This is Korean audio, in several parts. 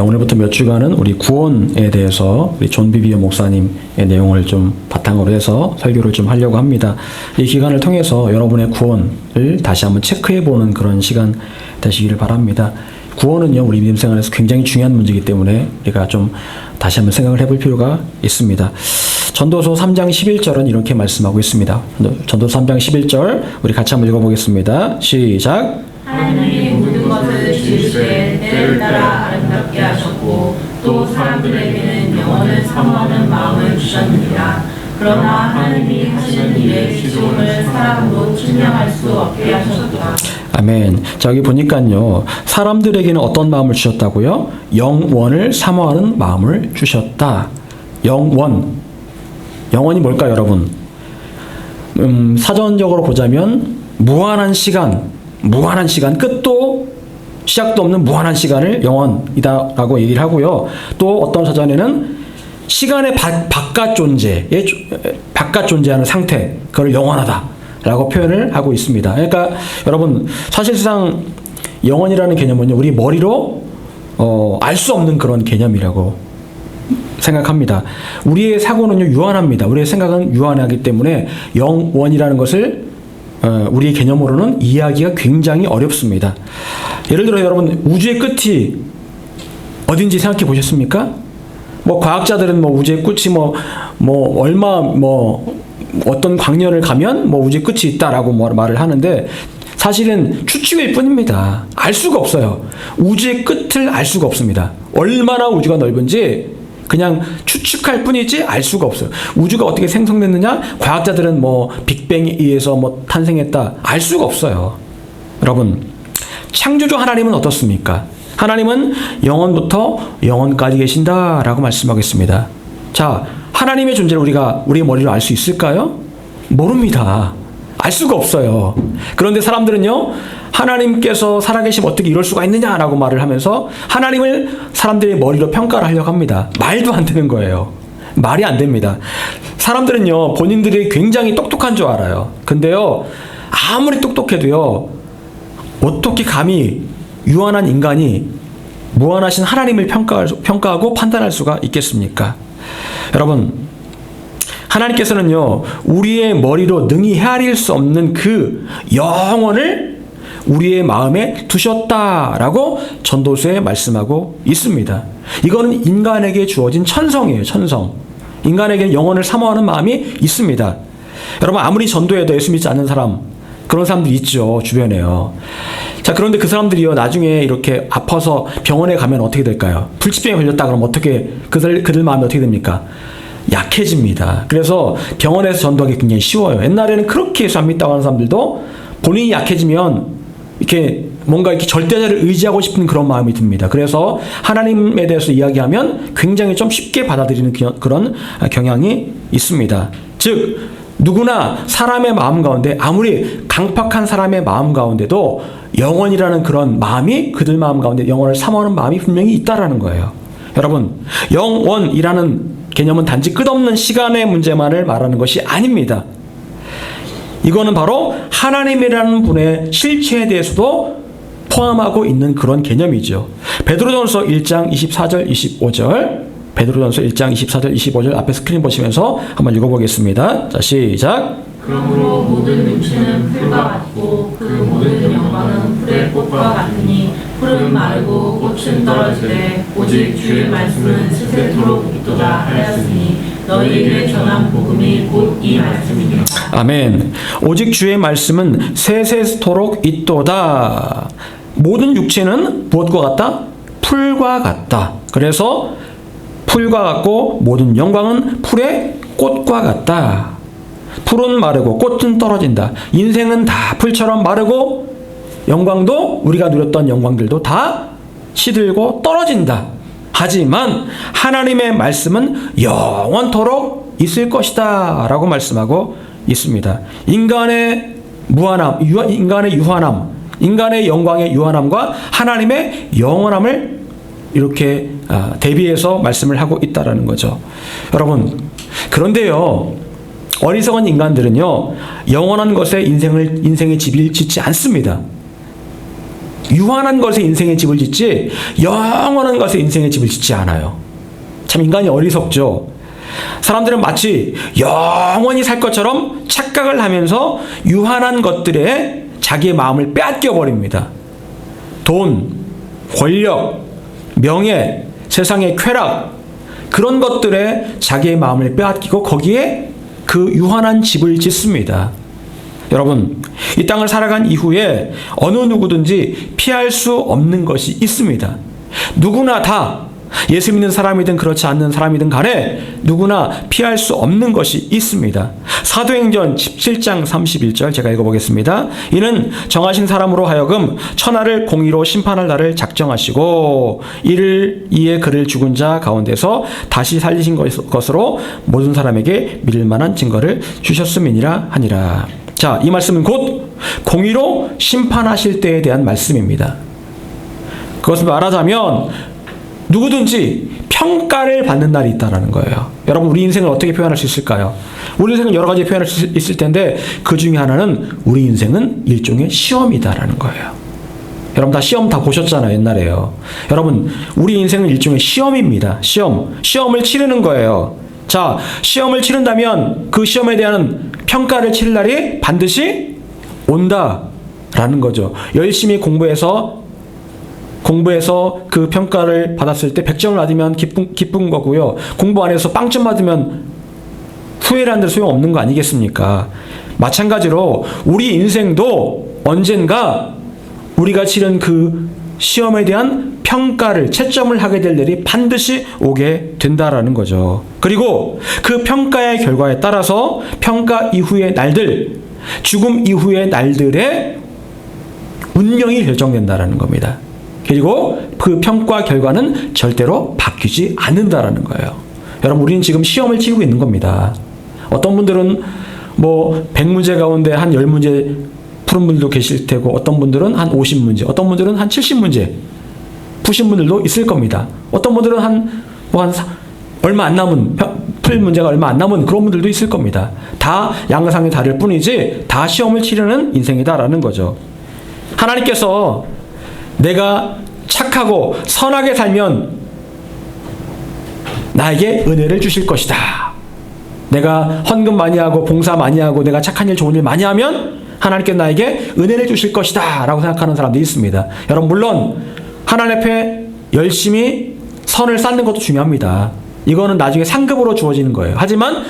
오늘부터 몇 주간은 우리 구원에 대해서 우리 존 비비어 목사님의 내용을 좀 바탕으로 해서 설교를 좀 하려고 합니다. 이 기간을 통해서 여러분의 구원을 다시 한번 체크해보는 그런 시간 되시기를 바랍니다. 구원은요, 우리 믿음 생활에서 굉장히 중요한 문제이기 때문에 우리가 좀 다시 한번 생각을 해볼 필요가 있습니다. 전도서 3장 11절은 이렇게 말씀하고 있습니다. 전도서 3장 11절 우리 같이 한번 읽어보겠습니다. 시작. 하나님이 모든 것을 지으시되 때를 따라 아름답게 하셨고 또 사람들에게는 영원을 사모하는 마음을 주셨느니라. 그러나 하나님이 하시는 일의 시종을 사람으로 측량할 수 없게 하셨다. 아멘. 자, 여기 보니까요, 사람들에게는 어떤 마음을 주셨다고요? 영원을 사모하는 마음을 주셨다. 영원이 뭘까요, 여러분? 사전적으로 보자면 무한한 시간, 끝도 시작도 없는 무한한 시간을 영원이다라고 얘기를 하고요. 또 어떤 사전에는 시간의 바깥 존재하는 상태, 그걸 영원하다라고 표현을 하고 있습니다. 그러니까 여러분, 사실상 영원이라는 개념은요, 우리 머리로 알 수 없는 그런 개념이라고 생각합니다. 우리의 사고는요, 유한합니다. 우리의 생각은 유한하기 때문에 영원이라는 것을 우리의 개념으로는 이해하기가 굉장히 어렵습니다. 예를 들어 여러분, 우주의 끝이 어딘지 생각해 보셨습니까? 과학자들은 우주의 끝이 어떤 광년을 가면 우주의 끝이 있다라고 말을 하는데, 사실은 추측일 뿐입니다. 알 수가 없어요. 우주의 끝을 알 수가 없습니다. 얼마나 우주가 넓은지 그냥 추측할 뿐이지 알 수가 없어요. 우주가 어떻게 생성됐느냐? 과학자들은 빅뱅에 의해서 탄생했다. 알 수가 없어요. 여러분, 창조주 하나님은 어떻습니까? 하나님은 영원부터 영원까지 계신다라고 말씀하겠습니다. 자, 하나님의 존재를 우리의 머리로 알 수 있을까요? 모릅니다. 알 수가 없어요. 그런데 사람들은요, 하나님께서 살아계시면 어떻게 이럴 수가 있느냐라고 말을 하면서 하나님을 사람들의 머리로 평가를 하려고 합니다. 말도 안 되는 거예요. 말이 안 됩니다. 사람들은요, 본인들이 굉장히 똑똑한 줄 알아요. 근데요, 아무리 똑똑해도요, 어떻게 감히 유한한 인간이 무한하신 하나님을 평가하고 판단할 수가 있겠습니까? 여러분, 하나님께서는요, 우리의 머리로 능히 헤아릴 수 없는 그 영혼을 우리의 마음에 두셨다라고 전도서에 말씀하고 있습니다. 이거는 인간에게 주어진 천성이에요, 천성. 인간에게는 영혼을 사모하는 마음이 있습니다. 여러분, 아무리 전도해도 예수 믿지 않는 사람, 그런 사람들이 있죠, 주변에요. 자, 그런데 그 사람들이요, 나중에 이렇게 아파서 병원에 가면 어떻게 될까요? 불치병에 걸렸다 그러면 어떻게, 그들 마음이 어떻게 됩니까? 약해집니다. 그래서 병원에서 전도하기 굉장히 쉬워요. 옛날에는 그렇게 예수 안 믿다고 하는 사람들도 본인이 약해지면 이렇게 뭔가 이렇게 절대자를 의지하고 싶은 그런 마음이 듭니다. 그래서 하나님에 대해서 이야기하면 굉장히 좀 쉽게 받아들이는 그런 경향이 있습니다. 즉, 누구나 사람의 마음 가운데, 아무리 강팍한 사람의 마음 가운데도 영원이라는 그런 마음이, 그들 마음 가운데 영원을 사모하는 마음이 분명히 있다라는 거예요. 여러분, 영원이라는 개념은 단지 끝없는 시간의 문제만을 말하는 것이 아닙니다. 이거는 바로 하나님이라는 분의 실체에 대해서도 포함하고 있는 그런 개념이죠. 베드로전서 1장 24절 25절, 베드로전서 1장 24절 25절 앞에 스크린 보시면서 한번 읽어보겠습니다. 자, 시작. 그러므로 모든 육체는 풀과 같고 그 모든 영광은 풀의 꽃과 같으니 풀은 마르고 꽃은 떨어지되 오직 주의 말씀은 세세토록 있도다 하였으니 너희에게 전한 복음이 곧 이 말씀이니라. 아멘. 오직 주의 말씀은 세세토록 있도다. 모든 육체는 무엇과 같다? 풀과 같다. 그래서 풀과 같고 모든 영광은 풀의 꽃과 같다. 풀은 마르고 꽃은 떨어진다. 인생은 다 풀처럼 마르고 영광도, 우리가 누렸던 영광들도 다 시들고 떨어진다. 하지만 하나님의 말씀은 영원토록 있을 것이다 라고 말씀하고 있습니다. 인간의 무한함, 인간의 유한함, 인간의 영광의 유한함과 하나님의 영원함을 이렇게 대비해서 말씀을 하고 있다라는 거죠. 여러분, 그런데요, 어리석은 인간들은요, 영원한 것에 인생의 집을 짓지 않습니다. 유한한 것에 인생의 집을 짓지 영원한 것에 인생의 집을 짓지 않아요. 참 인간이 어리석죠. 사람들은 마치 영원히 살 것처럼 착각을 하면서 유한한 것들에 자기의 마음을 빼앗겨 버립니다. 돈, 권력, 명예, 세상의 쾌락, 그런 것들에 자기의 마음을 빼앗기고 거기에 그 유한한 집을 짓습니다. 여러분, 이 땅을 살아간 이후에 어느 누구든지 피할 수 없는 것이 있습니다. 누구나 다 예수 믿는 사람이든 그렇지 않는 사람이든 간에 누구나 피할 수 없는 것이 있습니다. 사도행전 17장 31절 제가 읽어보겠습니다. 이는 정하신 사람으로 하여금 천하를 공의로 심판할 날을 작정하시고 이에 그를 죽은 자 가운데서 다시 살리신 것으로 모든 사람에게 믿을 만한 증거를 주셨음이니라 하니라. 자, 이 말씀은 곧 공의로 심판하실 때에 대한 말씀입니다. 그것을 말하자면 누구든지 평가를 받는 날이 있다는 거예요. 여러분, 우리 인생을 어떻게 표현할 수 있을까요? 우리 인생은 여러 가지 표현할 수 있을 텐데 그 중에 하나는 우리 인생은 일종의 시험이다라는 거예요. 여러분 다 시험 다 보셨잖아요, 옛날에요. 여러분, 우리 인생은 일종의 시험입니다. 시험을 치르는 거예요. 자, 시험을 치른다면 그 시험에 대한 평가를 치를 날이 반드시 온다라는 거죠. 열심히 공부해서 그 평가를 받았을 때 100점을 받으면 기쁜 거고요. 공부 안 해서 빵점 받으면 후회를 하는데 소용없는 거 아니겠습니까? 마찬가지로 우리 인생도 언젠가 우리가 치른 그 시험에 대한 평가를, 채점을 하게 될 일이 반드시 오게 된다라는 거죠. 그리고 그 평가의 결과에 따라서 평가 이후의 날들, 죽음 이후의 날들의 운명이 결정된다라는 겁니다. 그리고 그 평가 결과는 절대로 바뀌지 않는다라는 거예요. 여러분, 우리는 지금 시험을 치르고 있는 겁니다. 어떤 분들은 100문제 가운데 한 10문제 푸른 분들도 계실 테고, 어떤 분들은 한 50문제, 어떤 분들은 한 70문제 푸신 분들도 있을 겁니다. 어떤 분들은 얼마 안 남은, 풀 문제가 얼마 안 남은 그런 분들도 있을 겁니다. 다 양상이 다를 뿐이지 다 시험을 치르는 인생이다라는 거죠. 하나님께서 내가 착하고 선하게 살면 나에게 은혜를 주실 것이다. 내가 헌금 많이 하고 봉사 많이 하고 내가 착한 일 좋은 일 많이 하면 하나님께 나에게 은혜를 주실 것이다 라고 생각하는 사람도 있습니다. 여러분, 물론 하나님 앞에 열심히 선을 쌓는 것도 중요합니다. 이거는 나중에 상급으로 주어지는 거예요. 하지만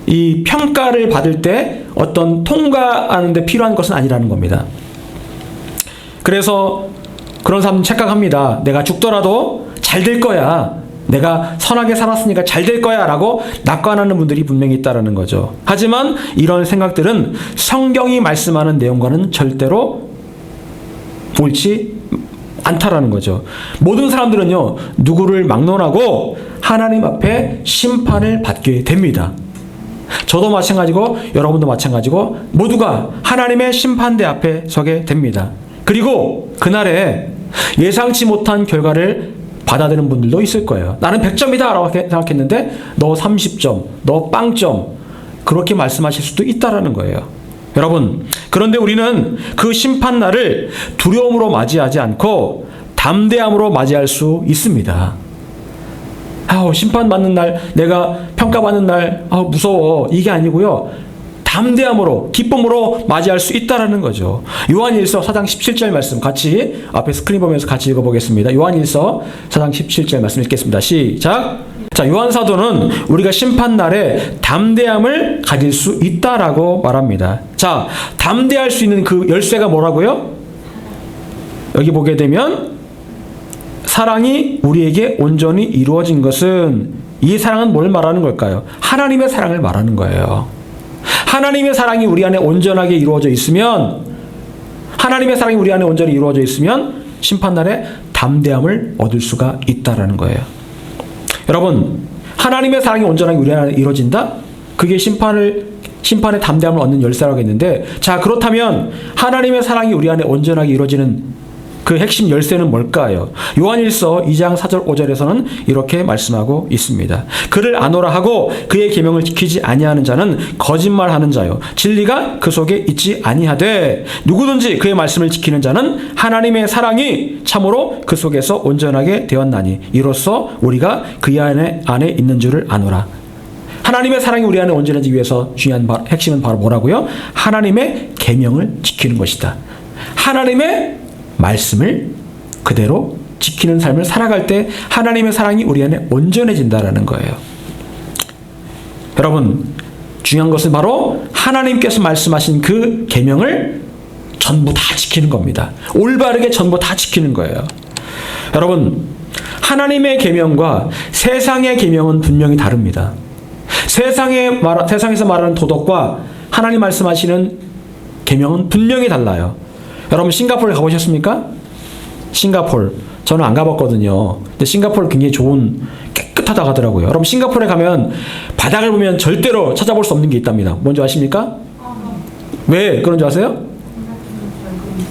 이 평가를 받을 때 어떤 통과하는 데 필요한 것은 아니라는 겁니다. 그래서 그런 사람은 착각합니다. 내가 죽더라도 잘 될 거야. 내가 선하게 살았으니까 잘 될 거야 라고 낙관하는 분들이 분명히 있다는 거죠. 하지만 이런 생각들은 성경이 말씀하는 내용과는 절대로 옳지 않다라는 거죠. 모든 사람들은요, 누구를 막론하고 하나님 앞에 심판을 받게 됩니다. 저도 마찬가지고 여러분도 마찬가지고 모두가 하나님의 심판대 앞에 서게 됩니다. 그리고 그날에 예상치 못한 결과를 받아들이는 분들도 있을 거예요. 나는 100점이다 라고 생각했는데 너 30점, 너 빵점, 그렇게 말씀하실 수도 있다라는 거예요. 여러분, 그런데 우리는 그 심판날을 두려움으로 맞이하지 않고 담대함으로 맞이할 수 있습니다. 심판받는 날, 내가 평가받는 날 무서워, 이게 아니고요, 담대함으로, 기쁨으로 맞이할 수 있다라는 거죠. 요한일서 4장 17절 말씀 같이 앞에 스크린 보면서 같이 읽어보겠습니다. 요한일서 4장 17절 말씀 읽겠습니다. 시작. 자, 요한 사도는 우리가 심판날에 담대함을 가질 수 있다라고 말합니다. 자, 담대할 수 있는 그 열쇠가 뭐라고요? 여기 보게 되면 사랑이 우리에게 온전히 이루어진 것은, 이 사랑은 뭘 말하는 걸까요? 하나님의 사랑을 말하는 거예요. 하나님의 사랑이 우리 안에 온전하게 이루어져 있으면, 하나님의 사랑이 우리 안에 온전히 이루어져 있으면 심판날에 담대함을 얻을 수가 있다라는 거예요. 여러분, 하나님의 사랑이 온전하게 우리 안에 이루어진다? 그게 심판의 담대함을 얻는 열쇠라고 했는데, 자, 그렇다면 하나님의 사랑이 우리 안에 온전하게 이루어지는 그 핵심 열쇠는 뭘까요? 요한일서 2장 4절 5절에서는 이렇게 말씀하고 있습니다. 그를 아노라 하고 그의 계명을 지키지 아니하는 자는 거짓말하는 자요 진리가 그 속에 있지 아니하되 누구든지 그의 말씀을 지키는 자는 하나님의 사랑이 참으로 그 속에서 온전하게 되었나니 이로써 우리가 그 안에 있는 줄을 아노라. 하나님의 사랑이 우리 안에 온전해지기 위해서 중요한 핵심은 바로 뭐라고요? 하나님의 계명을 지키는 것이다. 하나님의 말씀을 그대로 지키는 삶을 살아갈 때 하나님의 사랑이 우리 안에 온전해진다라는 거예요. 여러분, 중요한 것은 바로 하나님께서 말씀하신 그 계명을 전부 다 지키는 겁니다. 올바르게 전부 다 지키는 거예요. 여러분, 하나님의 계명과 세상의 계명은 분명히 다릅니다. 세상에서 말하는 도덕과 하나님 말씀하시는 계명은 분명히 달라요. 여러분, 싱가포르에 가보셨습니까? 싱가포르. 저는 안 가봤거든요. 근데 싱가포르 굉장히 깨끗하다고 하더라고요. 여러분, 싱가포르에 가면 바닥을 보면 절대로 찾아볼 수 없는 게 있답니다. 뭔지 아십니까? 왜 그런 줄 아세요?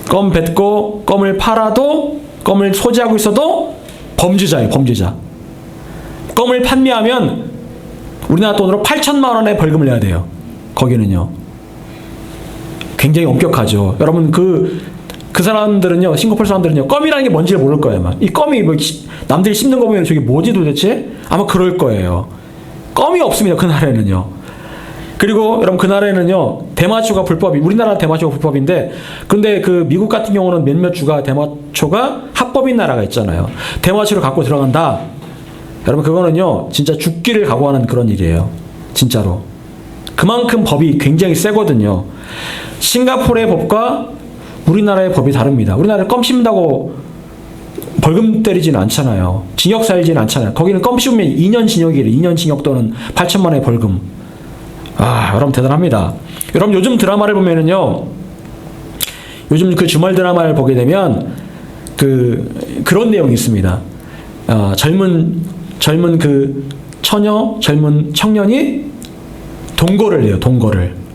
껌 뱉고 껌을 팔아도 껌을 소지하고 있어도 범죄자예요. 범죄자. 껌을 판매하면 우리나라 돈으로 8천만 원의 벌금을 내야 돼요. 거기는요. 굉장히 엄격하죠. 여러분 그 사람들은요, 싱가포르 사람들은요, 껌이라는 게 뭔지를 모를 거예요. 막. 이 껌이 뭐 남들이 씹는 거 보면 저게 뭐지 도대체? 아마 그럴 거예요. 껌이 없습니다. 그 나라에는요. 그리고 여러분 그 나라에는요, 대마초가 불법이, 우리나라 대마초가 불법인데, 근데 그 미국 같은 경우는 몇몇 주가 대마초가 합법인 나라가 있잖아요. 대마초를 갖고 들어간다. 여러분 그거는요, 진짜 죽기를 각오하는 그런 일이에요. 진짜로. 그만큼 법이 굉장히 세거든요. 싱가포르의 법과 우리나라의 법이 다릅니다. 우리나라에 껌 씹는다고 벌금 때리지는 않잖아요. 징역 살지는 않잖아요. 거기는 껌 씹으면 2년 징역이래. 2년 징역 또는 8천만 원의 벌금. 아, 여러분 대단합니다. 여러분 요즘 드라마를 보면은요, 요즘 그 주말 드라마를 보게 되면 그런 내용이 있습니다. 젊은 그 젊은 청년이 동거를 해요. 동거를.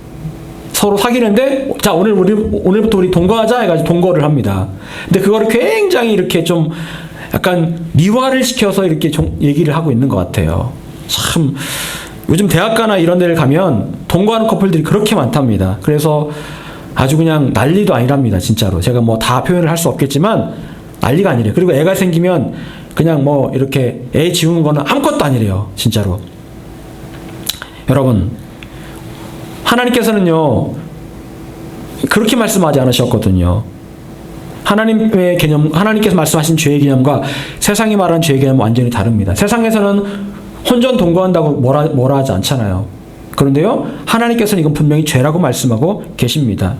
서로 사귀는데, 자, 오늘부터 우리 동거하자 해가지고 동거를 합니다. 근데 그거를 굉장히 이렇게 좀 약간 미화를 시켜서 이렇게 얘기를 하고 있는 것 같아요. 참, 요즘 대학가나 이런 데를 가면 동거하는 커플들이 그렇게 많답니다. 그래서 아주 그냥 난리도 아니랍니다. 진짜로. 제가 뭐 다 표현을 할 수 없겠지만 난리가 아니래요. 그리고 애가 생기면 그냥 뭐 이렇게 애 지우는 거는 아무것도 아니래요. 진짜로. 여러분, 하나님께서는요, 그렇게 말씀하지 않으셨거든요. 하나님의 개념, 하나님께서 말씀하신 죄의 개념과 세상이 말하는 죄의 개념은 완전히 다릅니다. 세상에서는 혼전 동거한다고 뭐라 하지 않잖아요. 그런데요, 하나님께서는 이건 분명히 죄라고 말씀하고 계십니다.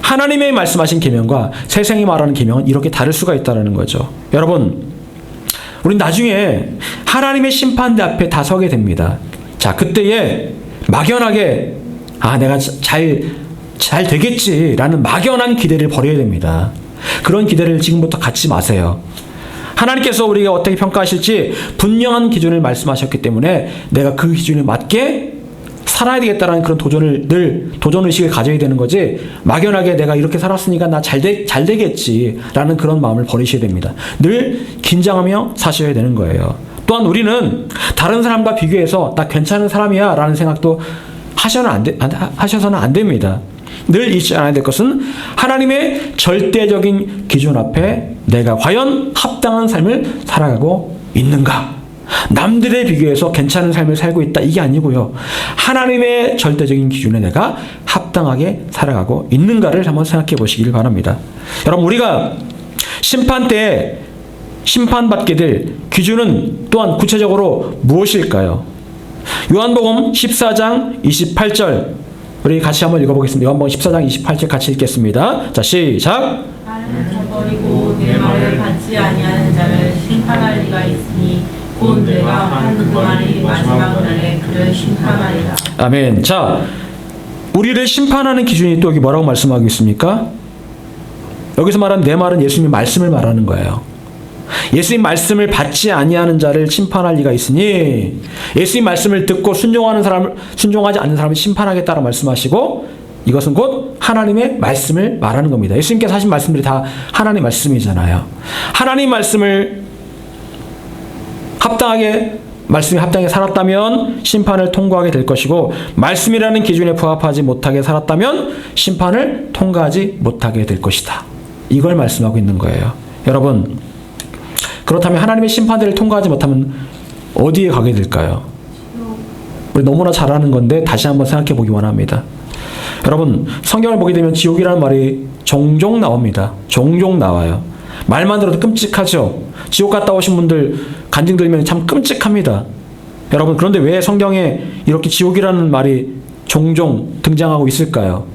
하나님의 말씀하신 계명과 세상이 말하는 계명은 이렇게 다를 수가 있다는 거죠. 여러분, 우린 나중에 하나님의 심판대 앞에 다 서게 됩니다. 자, 그때에 막연하게 내가 잘 되겠지라는 막연한 기대를 버려야 됩니다. 그런 기대를 지금부터 갖지 마세요. 하나님께서 우리가 어떻게 평가하실지 분명한 기준을 말씀하셨기 때문에 내가 그 기준에 맞게 살아야 되겠다라는 그런 도전의식을 가져야 되는 거지, 막연하게 내가 이렇게 살았으니까 나 잘 되겠지라는 그런 마음을 버리셔야 됩니다. 늘 긴장하며 사셔야 되는 거예요. 또한 우리는 다른 사람과 비교해서 나 괜찮은 사람이야 라는 생각도 하셔서는 안 됩니다. 늘 잊지 않아야 될 것은 하나님의 절대적인 기준 앞에 내가 과연 합당한 삶을 살아가고 있는가? 남들에 비교해서 괜찮은 삶을 살고 있다, 이게 아니고요. 하나님의 절대적인 기준에 내가 합당하게 살아가고 있는가를 한번 생각해 보시길 바랍니다. 여러분, 우리가 심판 때에 심판받게 될 기준은 또한 구체적으로 무엇일까요? 요한복음 14장 28절, 우리 같이 한번 읽어보겠습니다. 요한복음 14장 28절 같이 읽겠습니다. 자, 시작. 나는 저버리고 내 말을 받지 아니하는 자를 심판할 리가 있으니 곧 내가 한 그 말이 마지막 날에 그를 심판하리라. 아멘. 자, 우리를 심판하는 기준이 또 여기 뭐라고 말씀하고 있습니까? 여기서 말하는 내 말은 예수님의 말씀을 말하는 거예요. 예수님 말씀을 받지 아니하는 자를 심판할 리가 있으니, 예수님 말씀을 듣고 순종하지 않는 사람을 심판하겠다고 말씀하시고, 이것은 곧 하나님의 말씀을 말하는 겁니다. 예수님께서 하신 말씀들이 다 하나님의 말씀이잖아요. 하나님 말씀을 말씀이 합당하게 살았다면 심판을 통과하게 될 것이고, 말씀이라는 기준에 부합하지 못하게 살았다면 심판을 통과하지 못하게 될 것이다. 이걸 말씀하고 있는 거예요. 여러분, 그렇다면 하나님의 심판들을 통과하지 못하면 어디에 가게 될까요? 우리 너무나 잘 아는 건데 다시 한번 생각해 보기 원합니다. 여러분, 성경을 보게 되면 지옥이라는 말이 종종 나옵니다. 종종 나와요. 말만 들어도 끔찍하죠. 지옥 갔다 오신 분들 간증 들으면 참 끔찍합니다. 여러분, 그런데 왜 성경에 이렇게 지옥이라는 말이 종종 등장하고 있을까요?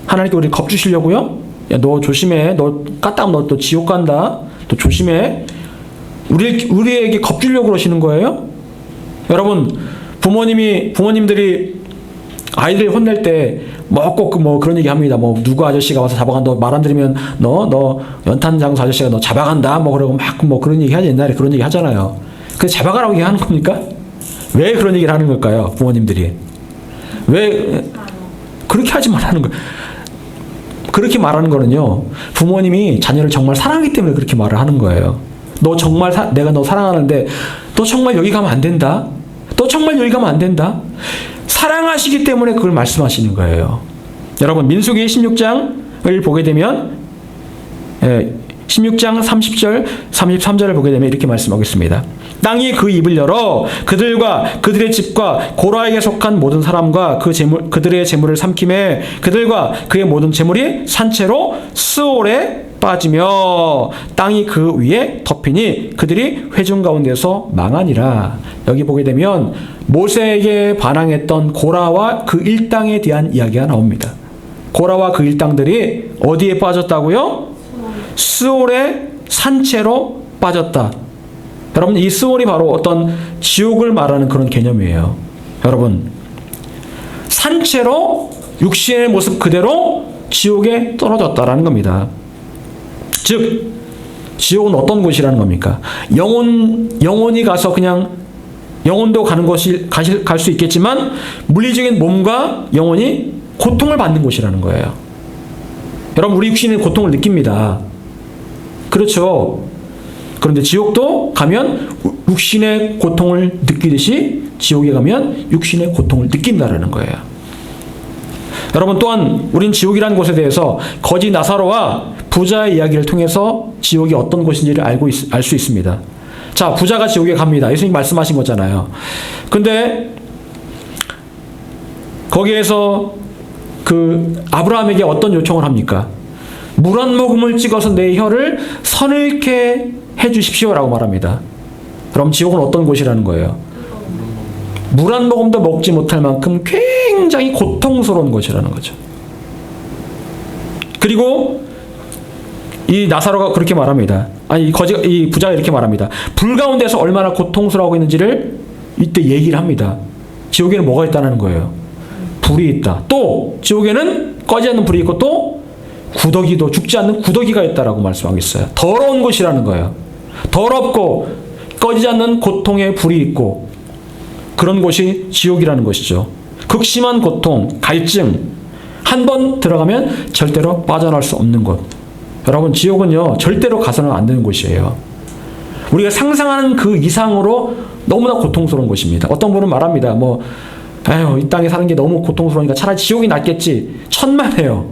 하나님께 우리를 겁주시려고요? 야, 너 조심해. 너 까딱 너 또 지옥 간다. 또 조심해. 우리에게 겁주려고 그러시는 거예요? 여러분, 부모님들이 아이들 혼낼 때 꼭 그런 얘기 합니다. 누구 아저씨가 와서 잡아간다. 말 안 들으면 너 연탄 장수 아저씨가 너 잡아간다. 그러고 그런 얘기 하지. 옛날에 그런 얘기 하잖아요. 그래서 잡아가라고 얘기하는 겁니까? 왜 그런 얘기를 하는 걸까요? 부모님들이. 왜 그렇게 하지 말라는 거예요? 그렇게 말하는 거는요, 부모님이 자녀를 정말 사랑하기 때문에 그렇게 말을 하는 거예요. 너 정말 내가 너 사랑하는데 너 정말 여기 가면 안 된다. 너 정말 여기 가면 안 된다. 사랑하시기 때문에 그걸 말씀하시는 거예요. 여러분, 민수기 16장을 보게 되면 16장 30절 33절을 보게 되면 이렇게 말씀하겠습니다. 땅이 그 입을 열어 그들과 그들의 집과 고라에게 속한 모든 사람과 그들의 재물을 삼킴에 그들과 그의 모든 재물이 산채로 스올에 빠지며 땅이 그 위에 덮이니 그들이 회중 가운데서 망하니라. 여기 보게 되면 모세에게 반항했던 고라와 그 일당에 대한 이야기가 나옵니다. 고라와 그 일당들이 어디에 빠졌다고요? 스올의 산채로 빠졌다. 여러분, 이 스올이 바로 어떤 지옥을 말하는 그런 개념이에요. 여러분, 산채로 육신의 모습 그대로 지옥에 떨어졌다라는 겁니다. 즉, 지옥은 어떤 곳이라는 겁니까? 영혼이 가서 그냥 영혼도 가는 곳이 갈 수 있겠지만 물리적인 몸과 영혼이 고통을 받는 곳이라는 거예요. 여러분, 우리 육신은 고통을 느낍니다. 그렇죠. 그런데 지옥도 가면 육신의 고통을 느끼듯이 지옥에 가면 육신의 고통을 느낀다라는 거예요. 여러분, 또한 우린 지옥이라는 곳에 대해서 거지 나사로와 부자의 이야기를 통해서 지옥이 어떤 곳인지를 알 수 있습니다. 자, 부자가 지옥에 갑니다. 예수님 말씀하신 거잖아요. 근데 거기에서 그 아브라함에게 어떤 요청을 합니까? 물 한 모금을 찍어서 내 혀를 서늘게 해주십시오라고 말합니다. 그럼 지옥은 어떤 곳이라는 거예요? 물 한 모금도 먹지 못할 만큼 굉장히 고통스러운 곳이라는 거죠. 그리고 이 나사로가 그렇게 말합니다. 이 부자가 이렇게 말합니다. 불 가운데서 얼마나 고통스러워하고 있는지를 이때 얘기를 합니다. 지옥에는 뭐가 있다는 거예요? 불이 있다. 또 지옥에는 꺼지지 않는 불이 있고 또 구더기도 죽지 않는 구더기가 있다라고 말씀하고 있어요. 더러운 곳이라는 거예요. 더럽고 꺼지지 않는 고통의 불이 있고 그런 곳이 지옥이라는 것이죠. 극심한 고통, 갈증, 한 번 들어가면 절대로 빠져나올 수 없는 곳. 여러분, 지옥은요 절대로 가서는 안 되는 곳이에요. 우리가 상상하는 그 이상으로 너무나 고통스러운 곳입니다. 어떤 분은 말합니다. 이 땅에 사는 게 너무 고통스러우니까 차라리 지옥이 낫겠지. 천만에요.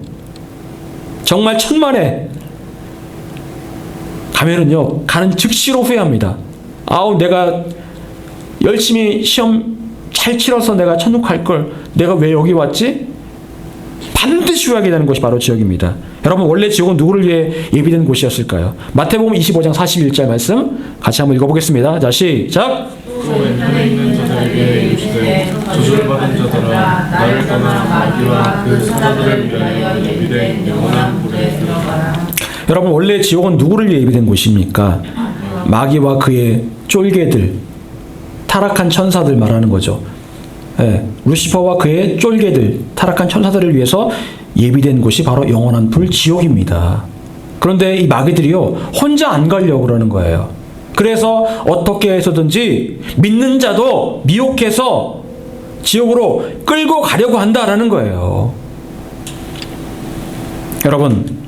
정말 천만에. 가면은요 가는 즉시로 후회합니다. 내가 열심히 시험 잘 치러서 내가 천국 갈 걸 내가 왜 여기 왔지? 반드시 후회하게 되는 곳이 바로 지옥입니다. 여러분, 원래 지옥은 누구를 위해 예비된 곳이었을까요? 마태복음 25장 41절 말씀 같이 한번 읽어보겠습니다. 자, 시작! 또 인간에 있는 자들에게 이르시되 저주를 받은 자들아 나를 떠나 마귀와 그 사자들을 위하여 예비된 영원한 불에 들어가라. 여러분, 원래 지옥은 누구를 위해 예비된 곳입니까? 마귀와 그의 쫄개들, 타락한 천사들 말하는 거죠. 루시퍼와 그의 쫄개들, 타락한 천사들을 위해서 예비된 곳이 바로 영원한 불 지옥입니다. 그런데 이 마귀들이요 혼자 안 가려고 그러는 거예요. 그래서 어떻게 해서든지 믿는 자도 미혹해서 지옥으로 끌고 가려고 한다라는 거예요. 여러분,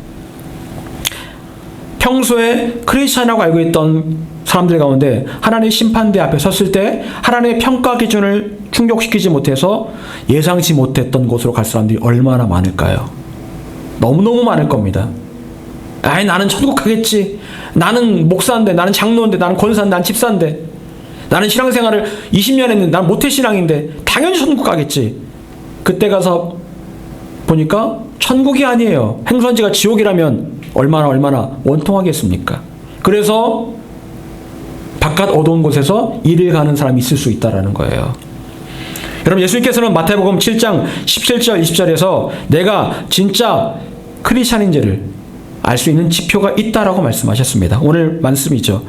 평소에 크리스찬이라고 알고 있던 사람들 가운데 하나님의 심판대 앞에 섰을 때 하나님의 평가 기준을 충족시키지 못해서 예상치 못했던 곳으로 갈 사람들이 얼마나 많을까요? 너무너무 많을 겁니다. 아이, 나는 천국 가겠지. 나는 목사인데, 나는 장로인데, 나는 권사인데, 나는 집사인데, 나는 신앙생활을 20년 했는데, 나는 모태신앙인데 당연히 천국 가겠지. 그때 가서 보니까 천국이 아니에요. 행선지가 지옥이라면 얼마나 원통하겠습니까? 그래서 바깥 어두운 곳에서 일을 가는 사람이 있을 수 있다는 거예요. 여러분, 예수님께서는 마태복음 7장 17절 20절에서 내가 진짜 크리스찬인지를 알 수 있는 지표가 있다라고 말씀하셨습니다. 오늘 말씀이죠.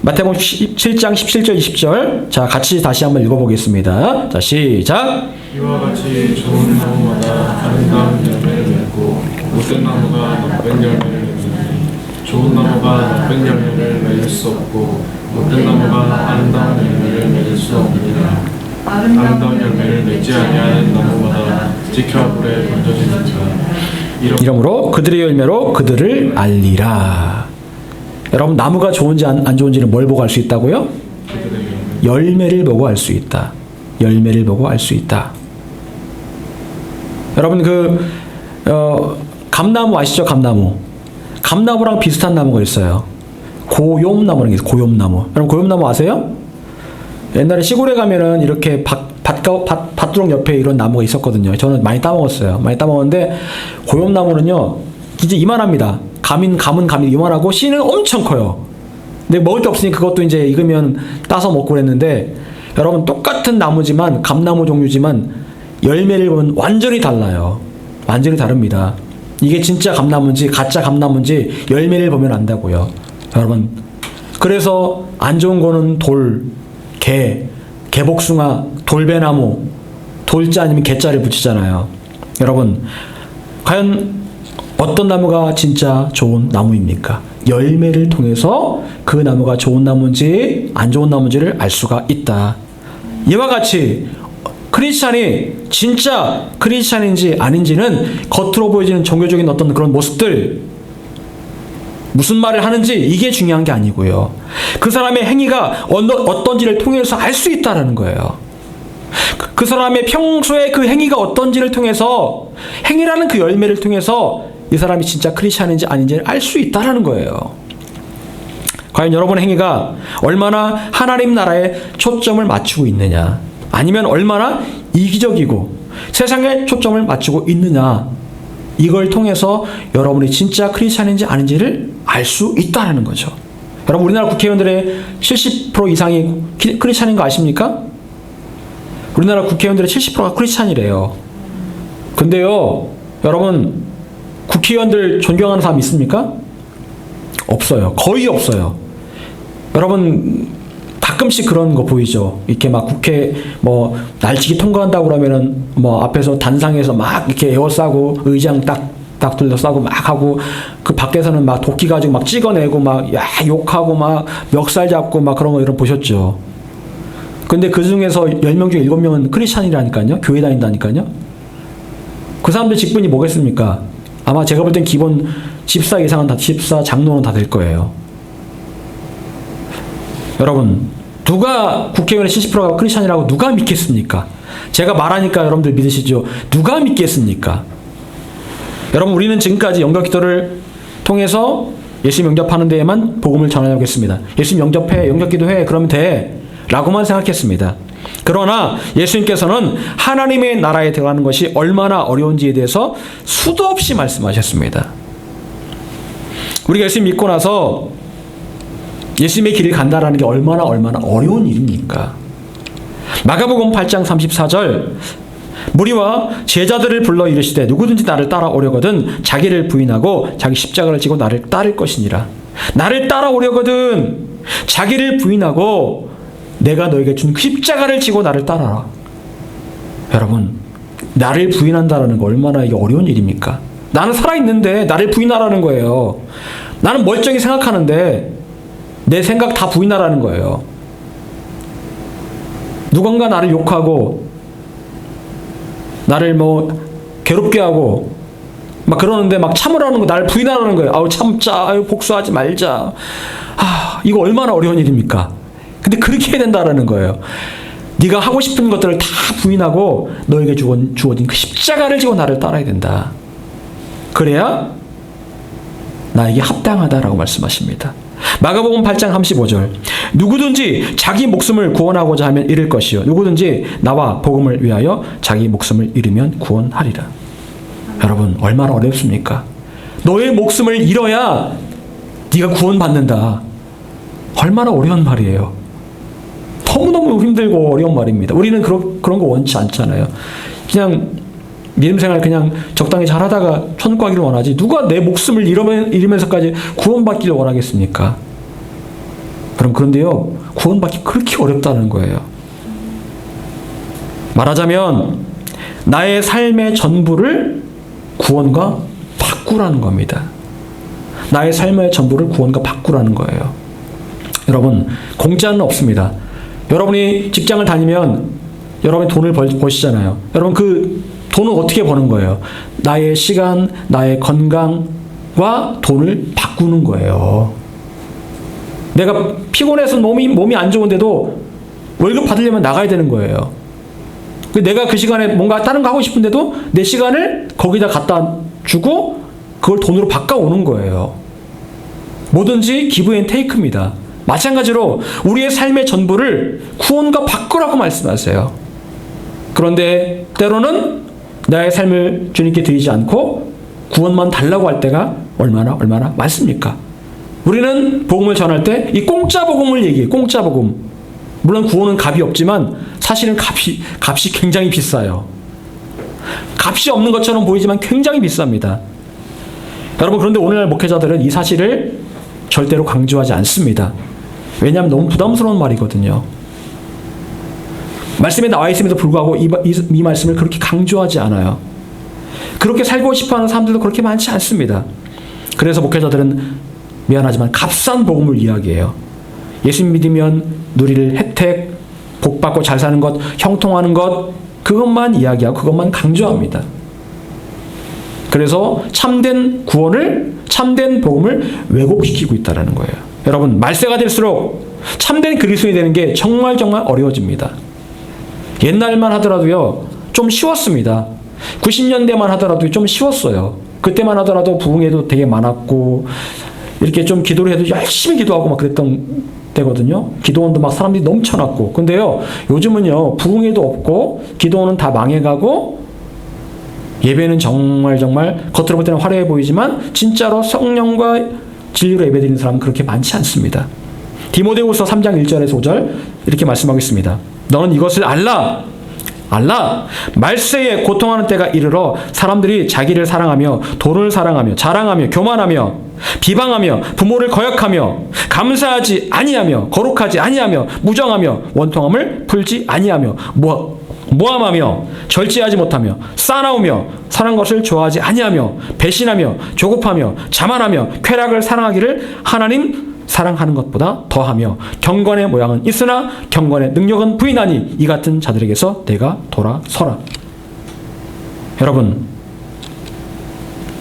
마태복음 7장 17절 20절. 자, 같이 다시 한번 읽어보겠습니다. 자, 시작. 이와 같이 좋은 나무마다 아름다운 열매를 맺고 못된 나무가 나쁜 열매를 맺으니 좋은 나무가 나쁜 열매를 맺을 수 없고 못된 나무가 아름다운 열매를 맺을 수 없느니라. 아름다운 열매를 맺지 아니하는 나무마다 지켜 불에 던져지니라. 이러므로 그들의 열매로 그들을 알리라. 여러분, 나무가 좋은지 안 좋은지는 뭘 보고 알 수 있다고요? 열매를 보고 알 수 있다. 열매를 보고 알 수 있다. 여러분, 감나무 아시죠? 감나무. 감나무랑 비슷한 나무가 있어요. 고욤나무라는 게 있어요. 고욤나무. 여러분, 고욤나무 아세요? 옛날에 시골에 가면은 이렇게 밭두렁 옆에 이런 나무가 있었거든요. 저는 많이 따먹었어요. 많이 따먹었는데, 고욤나무는요, 이제 이만합니다. 감은 이만하고, 씨는 엄청 커요. 근데 먹을 게 없으니 그것도 이제 익으면 따서 먹고 그랬는데, 여러분, 똑같은 나무지만, 감나무 종류지만, 열매를 보면 완전히 달라요. 완전히 다릅니다. 이게 진짜 감나무인지, 가짜 감나무인지, 열매를 보면 안다고요. 여러분. 그래서, 안 좋은 거는 돌, 개복숭아, 돌배나무, 돌자 아니면 개자를 붙이잖아요. 여러분, 과연 어떤 나무가 진짜 좋은 나무입니까? 열매를 통해서 그 나무가 좋은 나무인지 안 좋은 나무인지를 알 수가 있다. 이와 같이 크리스찬이 진짜 크리스찬인지 아닌지는 겉으로 보여지는 종교적인 어떤 그런 모습들, 무슨 말을 하는지 이게 중요한 게 아니고요. 그 사람의 행위가 어떤지를 통해서 알 수 있다는 거예요. 그 사람의 평소에 그 행위가 어떤지를 통해서, 행위라는 그 열매를 통해서 이 사람이 진짜 크리스찬인지 아닌지를 알 수 있다는 거예요. 과연 여러분의 행위가 얼마나 하나님 나라에 초점을 맞추고 있느냐, 아니면 얼마나 이기적이고 세상에 초점을 맞추고 있느냐, 이걸 통해서 여러분이 진짜 크리스찬인지 아닌지를 알 수 있다는 거죠. 여러분, 우리나라 국회의원들의 70% 이상이 크리스찬인 거 아십니까? 우리나라 국회의원들의 70%가 크리스찬이래요. 근데요, 여러분, 국회의원들 존경하는 사람 있습니까? 없어요. 거의 없어요. 여러분, 가끔씩 그런 거 보이죠? 이렇게 막 국회 날치기 통과한다고 그러면은 앞에서 단상에서 막 이렇게 에워싸고 의장 딱 둘러싸고 막 하고, 그 밖에서는 막 도끼 가지고 막 찍어내고 막 욕하고 막 멱살 잡고 막 그런 거 이런 보셨죠? 근데 그 중에서 10명 중에 7명은 크리스찬이라니까요. 교회 다닌다니까요. 그 사람들 직분이 뭐겠습니까? 아마 제가 볼 땐 기본 집사 이상은 다, 집사, 장로는 다 될 거예요. 여러분, 누가 국회의원의 70%가 크리스찬이라고 누가 믿겠습니까? 제가 말하니까 여러분들 믿으시죠? 누가 믿겠습니까? 여러분, 우리는 지금까지 영접기도를 통해서 예수님 영접하는 데에만 복음을 전하겠습니다. 예수님 영접기도해, 그러면 돼 라고만 생각했습니다. 그러나 예수님께서는 하나님의 나라에 들어가는 것이 얼마나 어려운지에 대해서 수도 없이 말씀하셨습니다. 우리가 예수님 믿고 나서 예수님의 길을 간다라는 게 얼마나 어려운 일입니까? 마가복음 8장 34절, 무리와 제자들을 불러 이르시되 누구든지 나를 따라오려거든 자기를 부인하고 자기 십자가를 지고 나를 따를 것이니라. 나를 따라오려거든 자기를 부인하고 내가 너에게 준 십자가를 지고 나를 따라라. 여러분, 나를 부인한다라는 거 얼마나 이게 어려운 일입니까? 나는 살아있는데 나를 부인하라는 거예요. 나는 멀쩡히 생각하는데 내 생각 다 부인하라는 거예요. 누군가 나를 욕하고 나를 괴롭게 하고 막 그러는데 막 참으라는 거, 날 부인하라는 거예요. 아우 참자, 아유 복수하지 말자. 이거 얼마나 어려운 일입니까? 근데 그렇게 해야 된다라는 거예요. 네가 하고 싶은 것들을 다 부인하고 너에게 주어진 그 십자가를 지고 나를 따라야 된다. 그래야 나에게 합당하다라고 말씀하십니다. 마가복음 8장 35절. 누구든지 자기 목숨을 구원하고자 하면 잃을 것이요 누구든지 나와 복음을 위하여 자기 목숨을 잃으면 구원하리라. 여러분 얼마나 어렵습니까? 너의 목숨을 잃어야 네가 구원받는다. 얼마나 어려운 말이에요. 너무너무 힘들고 어려운 말입니다. 우리는 그런 거 원치 않잖아요. 그냥 믿음 생활 그냥 적당히 잘하다가 천국 가기를 원하지 누가 내 목숨을 잃으면서까지 구원받기를 원하겠습니까? 그런데요 구원받기 그렇게 어렵다는 거예요. 말하자면 나의 삶의 전부를 구원과 바꾸라는 겁니다. 나의 삶의 전부를 구원과 바꾸라는 거예요. 여러분 공짜는 없습니다. 여러분이 직장을 다니면 여러분이 돈을 버시잖아요. 여러분 그 돈은 어떻게 버는 거예요? 나의 시간, 나의 건강과 돈을 바꾸는 거예요. 내가 피곤해서 몸이 안 좋은데도 월급 받으려면 나가야 되는 거예요. 내가 그 시간에 뭔가 다른 거 하고 싶은데도 내 시간을 거기다 갖다 주고 그걸 돈으로 바꿔오는 거예요. 뭐든지 기브 앤 테이크입니다. 마찬가지로 우리의 삶의 전부를 구원과 바꾸라고 말씀하세요. 그런데 때로는 나의 삶을 주님께 드리지 않고 구원만 달라고 할 때가 얼마나 많습니까? 우리는 복음을 전할 때 이 공짜 복음을 얘기해요. 공짜 복음. 물론 구원은 값이 없지만 사실은 값이 굉장히 비싸요. 값이 없는 것처럼 보이지만 굉장히 비쌉니다. 여러분 그런데 오늘날 목회자들은 이 사실을 절대로 강조하지 않습니다. 왜냐하면 너무 부담스러운 말이거든요. 말씀에 나와 있음에도 불구하고 이 말씀을 그렇게 강조하지 않아요. 그렇게 살고 싶어하는 사람들도 그렇게 많지 않습니다. 그래서 목회자들은 미안하지만 값싼 복음을 이야기해요. 예수 믿으면 누릴 혜택, 복받고 잘 사는 것, 형통하는 것 그것만 이야기하고 그것만 강조합니다. 그래서 참된 구원을 참된 복음을 왜곡시키고 있다는 거예요. 여러분 말세가 될수록 참된 그리스도인이 되는 게 정말 어려워집니다. 옛날만 하더라도요 좀 쉬웠습니다. 90년대만 하더라도 좀 쉬웠어요. 그때만 하더라도 부흥회도 되게 많았고 이렇게 좀 기도를 해도 열심히 기도하고 막 그랬던 때거든요. 기도원도 막 사람들이 넘쳐났고. 근데요 요즘은요 부흥회도 없고 기도원은 다 망해가고 예배는 정말 겉으로 볼 때는 화려해 보이지만 진짜로 성령과 진리로 예배드리는 사람은 그렇게 많지 않습니다. 디모데후서 3장 1절에서 5절 이렇게 말씀하고 있습니다. 너는 이것을 알라 말세에 고통하는 때가 이르러 사람들이 자기를 사랑하며 돈을 사랑하며 자랑하며 교만하며 비방하며 부모를 거역하며 감사하지 아니하며 거룩하지 아니하며 무정하며 원통함을 풀지 아니하며 모함하며 절제하지 못하며 싸나우며 선한 것을 좋아하지 아니하며 배신하며 조급하며 자만하며 쾌락을 사랑하기를 하나님 사랑하는 것보다 더하며 경건의 모양은 있으나 경건의 능력은 부인하니 이 같은 자들에게서 내가 돌아서라. 여러분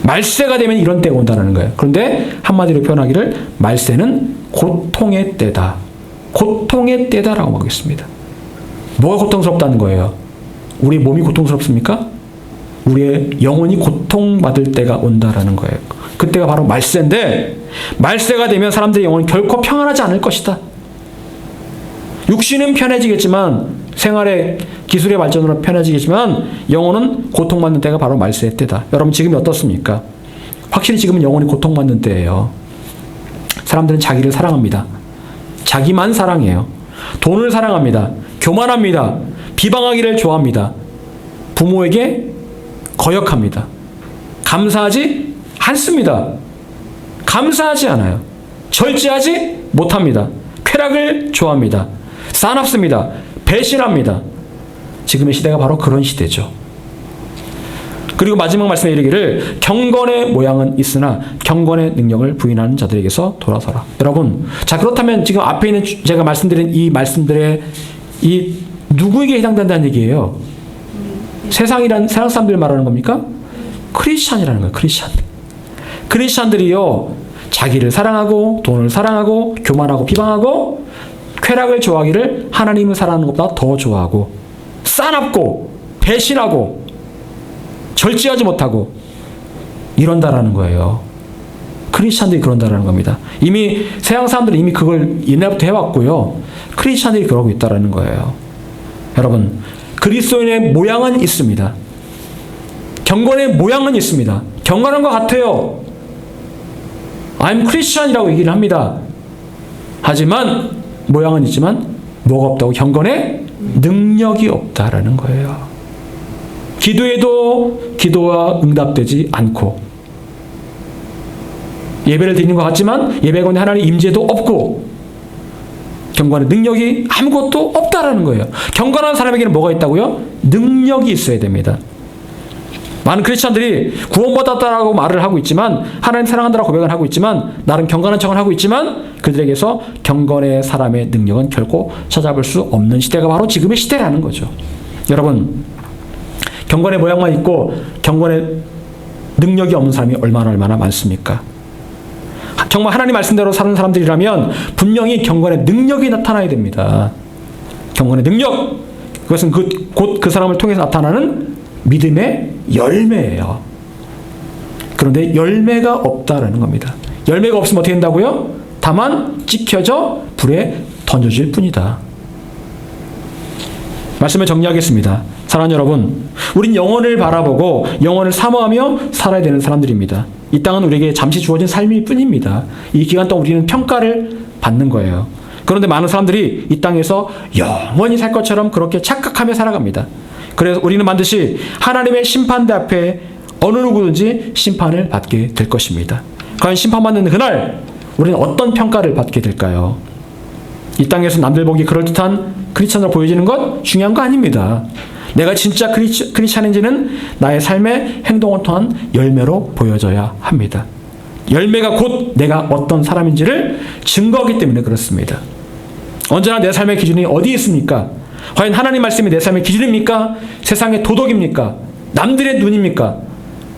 말세가 되면 이런 때가 온다는 거예요. 그런데 한마디로 표현하기를 말세는 고통의 때다. 고통의 때다라고 하겠습니다. 뭐가 고통스럽다는 거예요? 우리 몸이 고통스럽습니까? 우리의 영혼이 고통받을 때가 온다라는 거예요. 그때가 바로 말세인데 말세가 되면 사람들의 영혼은 결코 평안하지 않을 것이다. 육신은 편해지겠지만 생활의 기술의 발전으로 편해지겠지만 영혼은 고통받는 때가 바로 말세의 때다. 여러분 지금이 어떻습니까? 확실히 지금은 영혼이 고통받는 때예요. 사람들은 자기를 사랑합니다. 자기만 사랑해요. 돈을 사랑합니다. 교만합니다. 비방하기를 좋아합니다. 부모에게 거역합니다. 감사하지 않습니다. 감사하지 않아요. 절제하지 못합니다. 쾌락을 좋아합니다. 사납습니다. 배신합니다. 지금의 시대가 바로 그런 시대죠. 그리고 마지막 말씀에 이르기를 경건의 모양은 있으나 경건의 능력을 부인하는 자들에게서 돌아서라. 여러분, 자 그렇다면 지금 앞에 있는 제가 말씀드린 이 말씀들의 이 누구에게 해당된다는 얘기예요? 세상 사람들 말하는 겁니까? 크리스찬이라는 거예요. 크리스찬들이요, 자기를 사랑하고 돈을 사랑하고 교만하고 비방하고 쾌락을 좋아하기를 하나님을 사랑하는 것보다 더 좋아하고 싸납고 배신하고 절제하지 못하고 이런다라는 거예요. 크리스찬들이 그런다라는 겁니다. 이미 서양 사람들은 이미 그걸 옛날부터 해왔고요. 크리스찬들이 그러고 있다라는 거예요. 여러분, 그리스도인의 모양은 있습니다. 경건의 모양은 있습니다. 경건한 것 같아요. I'm Christian이라고 얘기를 합니다. 하지만 모양은 있지만 뭐가 없다고? 경건의 능력이 없다라는 거예요. 기도에도 기도가 응답되지 않고 예배를 드리는 것 같지만 예배관에 하나님의 임재도 없고 경건의 능력이 아무것도 없다라는 거예요. 경건한 사람에게는 뭐가 있다고요? 능력이 있어야 됩니다. 많은 크리스찬들이 구원받았다라고 말을 하고 있지만 하나님 사랑한다라고 고백을 하고 있지만 나름 경건한 척을 하고 있지만 그들에게서 경건의 사람의 능력은 결코 찾아볼 수 없는 시대가 바로 지금의 시대라는 거죠. 여러분, 경건의 모양만 있고 경건의 능력이 없는 사람이 얼마나 많습니까? 정말 하나님 말씀대로 사는 사람들이라면 분명히 경건의 능력이 나타나야 됩니다. 경건의 능력, 그것은 곧 그 사람을 통해서 나타나는 믿음의 열매예요. 그런데 열매가 없다라는 겁니다. 열매가 없으면 어떻게 된다고요? 다만 찍혀져 불에 던져질 뿐이다. 말씀을 정리하겠습니다. 사랑하는 여러분, 우린 영혼을 바라보고 영혼을 사모하며 살아야 되는 사람들입니다. 이 땅은 우리에게 잠시 주어진 삶일 뿐입니다. 이 기간 동안 우리는 평가를 받는 거예요. 그런데 많은 사람들이 이 땅에서 영원히 살 것처럼 그렇게 착각하며 살아갑니다. 그래서 우리는 반드시 하나님의 심판대 앞에 어느 누구든지 심판을 받게 될 것입니다. 과연 심판받는 그날 우리는 어떤 평가를 받게 될까요? 이 땅에서 남들 보기 그럴듯한 크리스찬으로 보여지는 것 중요한 거 아닙니다. 내가 진짜 크리스찬인지는 나의 삶의 행동을 통한 열매로 보여져야 합니다. 열매가 곧 내가 어떤 사람인지를 증거하기 때문에 그렇습니다. 언제나 내 삶의 기준이 어디 있습니까? 과연 하나님 말씀이 내 삶의 기준입니까? 세상의 도덕입니까? 남들의 눈입니까?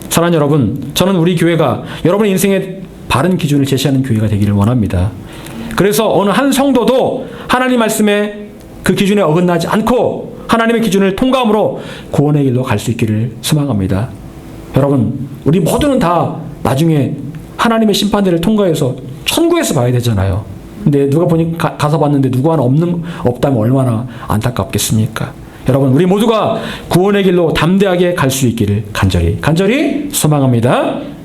사랑하는 여러분, 저는 우리 교회가 여러분의 인생의 바른 기준을 제시하는 교회가 되기를 원합니다. 그래서 어느 한 성도도 하나님 말씀의 그 기준에 어긋나지 않고 하나님의 기준을 통과함으로 구원의 길로 갈 수 있기를 소망합니다. 여러분, 우리 모두는 다 나중에 하나님의 심판대를 통과해서 천국에서 봐야 되잖아요. 근데 누가 보니 가서 봤는데 누구 하나 없다면 얼마나 안타깝겠습니까? 여러분, 우리 모두가 구원의 길로 담대하게 갈 수 있기를 간절히 소망합니다.